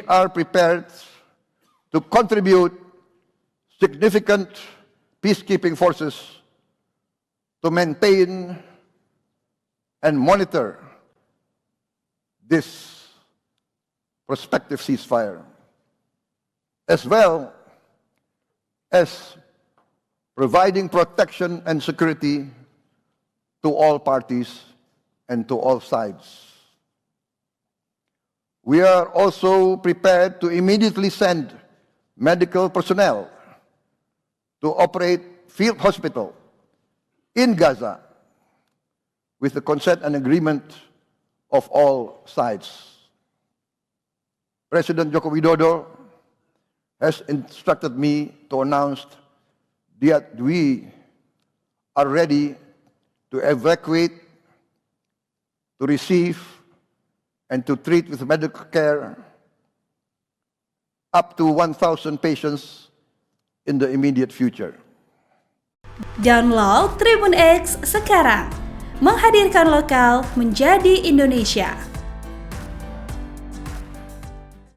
we are prepared to contribute significant peacekeeping forces to maintain and monitor this prospective ceasefire, as well as providing protection and security to all parties and to all sides. We are also prepared to immediately send medical personnel to operate field hospital in Gaza with the consent and agreement of all sides. President Joko Widodo has instructed me to announce that we are ready to evacuate, to receive, and to treat with medical care up to 1,000 patients in the immediate future. Download Tribun X sekarang, menghadirkan lokal menjadi Indonesia.